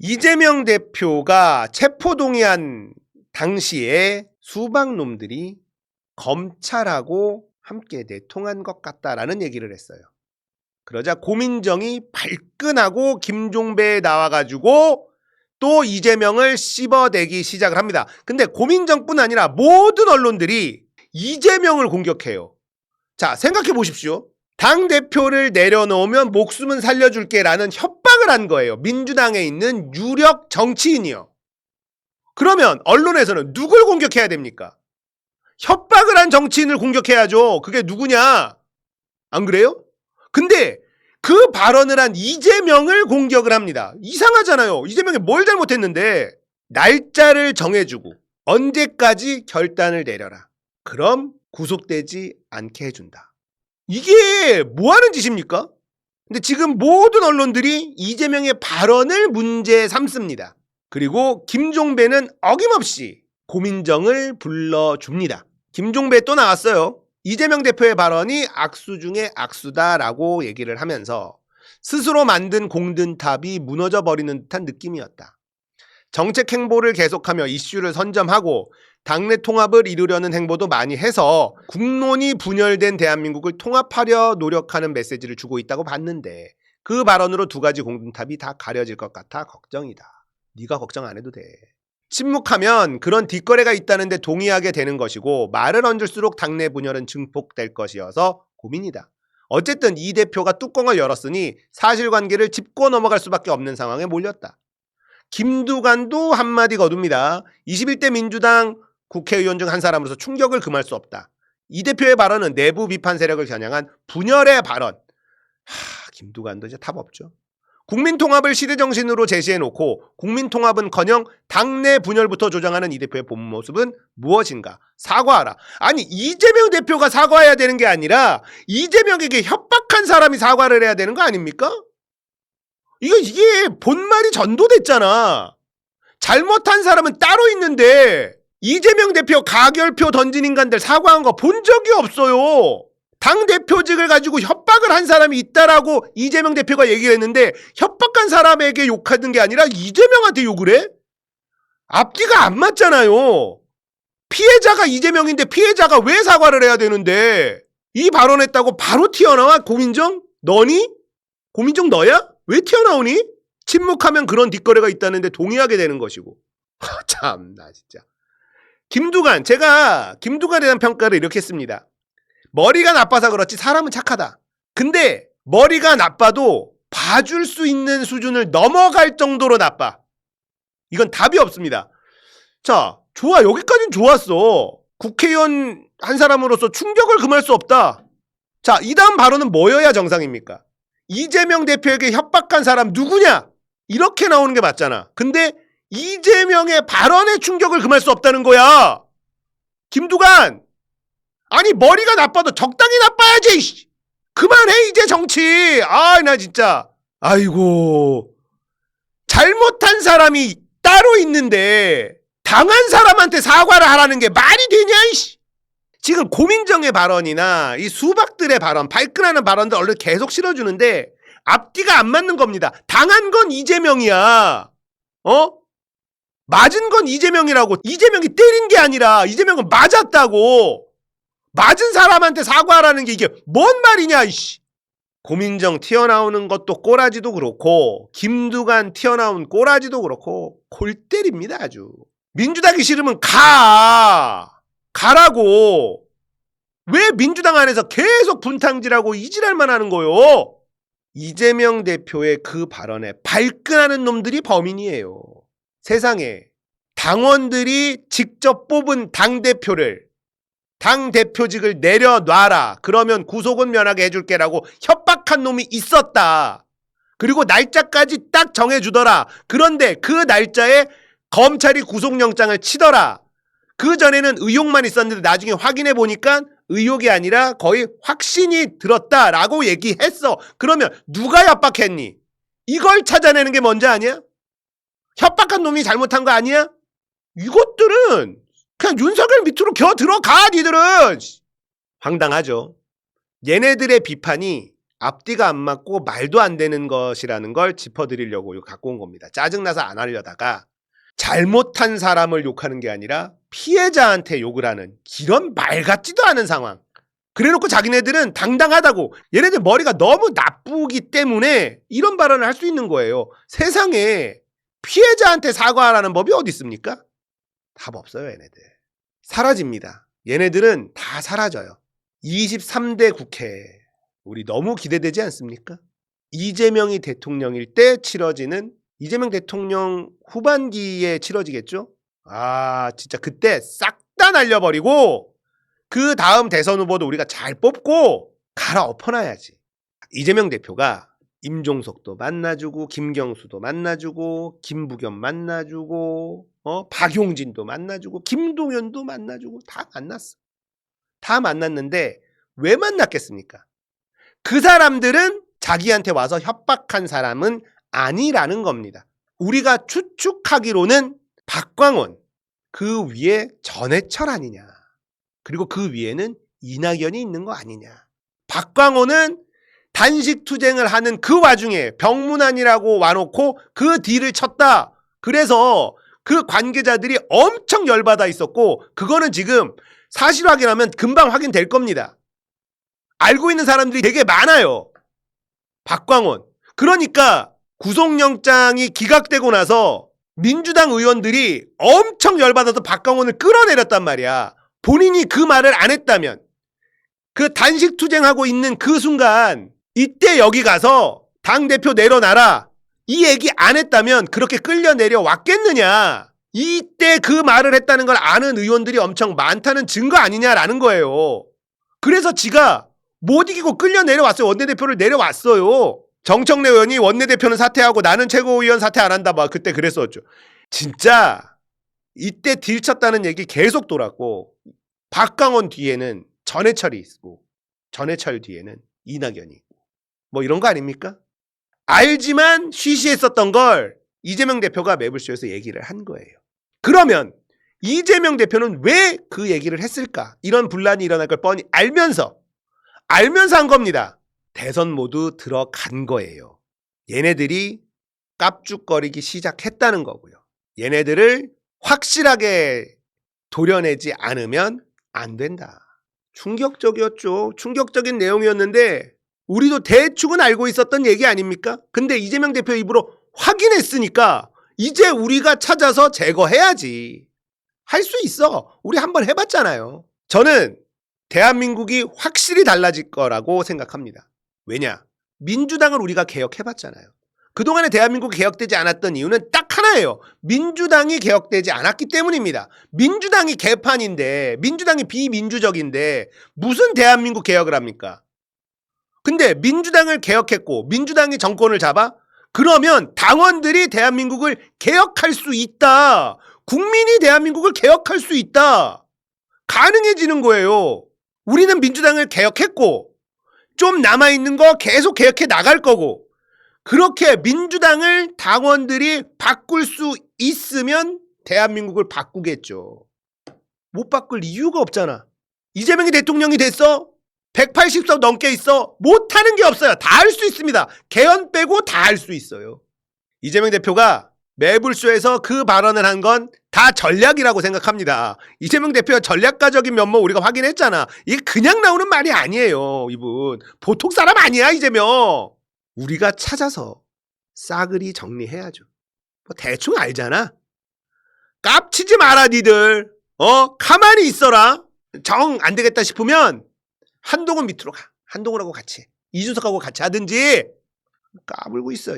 이재명 대표가 체포동의안 당시에 수박 놈들이 검찰하고 함께 내통한 것 같다라는 얘기를 했어요. 그러자 고민정이 발끈하고 김종배에 나와가지고 또 이재명을 씹어대기 시작을 합니다. 근데 고민정뿐 아니라 모든 언론들이 이재명을 공격해요. 자, 생각해 보십시오. 당대표를 내려놓으면 목숨은 살려줄게 라는 협박을 한 거예요. 민주당에 있는 유력 정치인이요. 그러면 언론에서는 누굴 공격해야 됩니까? 협박을 한 정치인을 공격해야죠. 그게 누구냐? 안 그래요? 근데 그 발언을 한 이재명을 공격을 합니다. 이상하잖아요. 이재명이 뭘 잘못했는데. 날짜를 정해주고 언제까지 결단을 내려라. 그럼 구속되지 않게 해준다. 이게 뭐하는 짓입니까? 근데 지금 모든 언론들이 이재명의 발언을 문제 삼습니다. 그리고 김종배는 어김없이 고민정을 불러줍니다. 김종배 또 나왔어요. 이재명 대표의 발언이 악수 중에 악수다라고 얘기를 하면서 스스로 만든 공든탑이 무너져 버리는 듯한 느낌이었다. 정책 행보를 계속하며 이슈를 선점하고 당내 통합을 이루려는 행보도 많이 해서 국론이 분열된 대한민국을 통합하려 노력하는 메시지를 주고 있다고 봤는데 그 발언으로 두 가지 공든탑이 다 가려질 것 같아 걱정이다. 네가 걱정 안 해도 돼. 침묵하면 그런 뒷거래가 있다는데 동의하게 되는 것이고 말을 얹을수록 당내 분열은 증폭될 것이어서 고민이다. 어쨌든 이 대표가 뚜껑을 열었으니 사실관계를 짚고 넘어갈 수밖에 없는 상황에 몰렸다. 김두관도 한마디 거둡니다. 21대 민주당 국회의원 중 한 사람으로서 충격을 금할 수 없다. 이 대표의 발언은 내부 비판 세력을 겨냥한 분열의 발언. 김두관도 이제 답 없죠. 국민통합을 시대정신으로 제시해놓고 국민통합은커녕 당내 분열부터 조장하는 이 대표의 본 모습은 무엇인가? 사과하라. 아니 이재명 대표가 사과해야 되는 게 아니라 이재명에게 협박한 사람이 사과를 해야 되는 거 아닙니까? 이게 본말이 전도됐잖아. 잘못한 사람은 따로 있는데 이재명 대표 가결표 던진 인간들 사과한 거 본 적이 없어요. 당대표직을 가지고 협박을 한 사람이 있다라고 이재명 대표가 얘기를 했는데 협박한 사람에게 욕하는 게 아니라 이재명한테 욕을 해? 앞뒤가 안 맞잖아요. 피해자가 이재명인데 피해자가 왜 사과를 해야 되는데 이 발언했다고 바로 튀어나와? 고민정? 너니? 고민정 너야? 왜 튀어나오니? 침묵하면 그런 뒷거래가 있다는데 동의하게 되는 것이고. 참나 진짜. 김두관, 제가 김두관에 대한 평가를 이렇게 했습니다. 머리가 나빠서 그렇지 사람은 착하다. 근데 머리가 나빠도 봐줄 수 있는 수준을 넘어갈 정도로 나빠. 이건 답이 없습니다. 자, 좋아. 여기까지는 좋았어. 국회의원 한 사람으로서 충격을 금할 수 없다. 자, 이 다음 발언은 뭐여야 정상입니까? 이재명 대표에게 협박한 사람 누구냐? 이렇게 나오는 게 맞잖아. 근데 이재명의 발언에 충격을 금할 수 없다는 거야. 김두관, 아니 머리가 나빠도 적당히 나빠야지. 그만해 이제 정치. 나 진짜. 아이고, 잘못한 사람이 따로 있는데 당한 사람한테 사과를 하라는 게 말이 되냐 이씨. 지금 고민정의 발언이나 이 수박들의 발언, 발끈하는 발언들 얼른 계속 실어주는데 앞뒤가 안 맞는 겁니다. 당한 건 이재명이야. 맞은 건 이재명이라고. 이재명이 때린 게 아니라 이재명은 맞았다고. 맞은 사람한테 사과하라는 게 이게 뭔 말이냐 이씨. 고민정 튀어나오는 것도 꼬라지도 그렇고 김두관 튀어나온 꼬라지도 그렇고 골 때립니다 아주. 민주당이 싫으면 가라고. 왜 민주당 안에서 계속 분탕질하고 이질할만 하는 거요? 이재명 대표의 그 발언에 발끈하는 놈들이 범인이에요. 세상에 당원들이 직접 뽑은 당대표를 당대표직을 내려놔라. 그러면 구속은 면하게 해줄게라고 협박한 놈이 있었다. 그리고 날짜까지 딱 정해주더라. 그런데 그 날짜에 검찰이 구속영장을 치더라. 그 전에는 의혹만 있었는데 나중에 확인해 보니까 의혹이 아니라 거의 확신이 들었다라고 얘기했어. 그러면 누가 협박했니? 이걸 찾아내는 게 먼저 아니야? 협박한 놈이 잘못한 거 아니야? 이것들은 그냥 윤석열 밑으로 겨 들어가. 니들은 황당하죠. 얘네들의 비판이 앞뒤가 안 맞고 말도 안 되는 것이라는 걸 짚어드리려고 갖고 온 겁니다. 짜증나서 안 하려다가 잘못한 사람을 욕하는 게 아니라 피해자한테 욕을 하는 이런 말 같지도 않은 상황. 그래놓고 자기네들은 당당하다고, 얘네들 머리가 너무 나쁘기 때문에 이런 발언을 할 수 있는 거예요. 세상에 피해자한테 사과하라는 법이 어디 있습니까? 답 없어요. 얘네들 사라집니다. 얘네들은 다 사라져요. 23대 국회 우리 너무 기대되지 않습니까? 이재명이 대통령일 때 치러지는, 이재명 대통령 후반기에 치러지겠죠? 진짜 그때 싹 다 날려버리고 그 다음 대선 후보도 우리가 잘 뽑고 갈아엎어놔야지. 이재명 대표가 임종석도 만나주고 김경수도 만나주고 김부겸 만나주고 박용진도 만나주고 김동연도 만나주고 다 만났어. 다 만났는데 왜 만났겠습니까? 그 사람들은 자기한테 와서 협박한 사람은 아니라는 겁니다. 우리가 추측하기로는 박광원, 그 위에 전해철 아니냐. 그리고 그 위에는 이낙연이 있는 거 아니냐. 박광원은 단식 투쟁을 하는 그 와중에 병문안이라고 와놓고 그 딜을 쳤다. 그래서 그 관계자들이 엄청 열받아 있었고, 그거는 지금 사실 확인하면 금방 확인될 겁니다. 알고 있는 사람들이 되게 많아요. 박광원. 그러니까 구속영장이 기각되고 나서 민주당 의원들이 엄청 열받아서 박광원을 끌어내렸단 말이야. 본인이 그 말을 안 했다면, 그 단식 투쟁하고 있는 그 순간 이때 여기 가서 당대표 내려놔라 이 얘기 안 했다면 그렇게 끌려 내려왔겠느냐. 이때 그 말을 했다는 걸 아는 의원들이 엄청 많다는 증거 아니냐라는 거예요. 그래서 지가 못 이기고 끌려 내려왔어요. 원내대표를 내려왔어요. 정청래 의원이 원내대표는 사퇴하고 나는 최고위원 사퇴 안 한다 막 그때 그랬었죠. 진짜 이때 딜 쳤다는 얘기 계속 돌았고, 박광원 뒤에는 전해철이 있고 전해철 뒤에는 이낙연이 있고 뭐 이런 거 아닙니까? 알지만 쉬쉬했었던 걸 이재명 대표가 매불쇼에서 얘기를 한 거예요. 그러면 이재명 대표는 왜 그 얘기를 했을까? 이런 분란이 일어날 걸 뻔히 알면서 한 겁니다. 대선 모두 들어간 거예요. 얘네들이 깝죽거리기 시작했다는 거고요. 얘네들을 확실하게 도려내지 않으면 안 된다. 충격적이었죠. 충격적인 내용이었는데 우리도 대충은 알고 있었던 얘기 아닙니까? 근데 이재명 대표 입으로 확인했으니까 이제 우리가 찾아서 제거해야지. 할 수 있어. 우리 한번 해봤잖아요. 저는 대한민국이 확실히 달라질 거라고 생각합니다. 왜냐? 민주당을 우리가 개혁해봤잖아요. 그동안에 대한민국이 개혁되지 않았던 이유는 딱 하나예요. 민주당이 개혁되지 않았기 때문입니다. 민주당이 개판인데, 민주당이 비민주적인데 무슨 대한민국 개혁을 합니까? 근데 민주당을 개혁했고 민주당이 정권을 잡아? 그러면 당원들이 대한민국을 개혁할 수 있다. 국민이 대한민국을 개혁할 수 있다. 가능해지는 거예요. 우리는 민주당을 개혁했고 좀 남아있는 거 계속 개혁해 나갈 거고, 그렇게 민주당을 당원들이 바꿀 수 있으면 대한민국을 바꾸겠죠. 못 바꿀 이유가 없잖아. 이재명이 대통령이 됐어? 180석 넘게 있어? 못하는 게 없어요. 다 할 수 있습니다. 개헌 빼고 다 할 수 있어요. 이재명 대표가 매불쇼에서 그 발언을 한 건 다 전략이라고 생각합니다. 이재명 대표의 전략가적인 면모 우리가 확인했잖아. 이게 그냥 나오는 말이 아니에요. 이분 보통 사람 아니야. 이재명. 우리가 찾아서 싸그리 정리해야죠. 뭐 대충 알잖아. 깝치지 마라 니들. 가만히 있어라. 정 안 되겠다 싶으면 한동훈 밑으로 가. 한동훈하고 같이, 이준석하고 같이 하든지. 까불고 있어.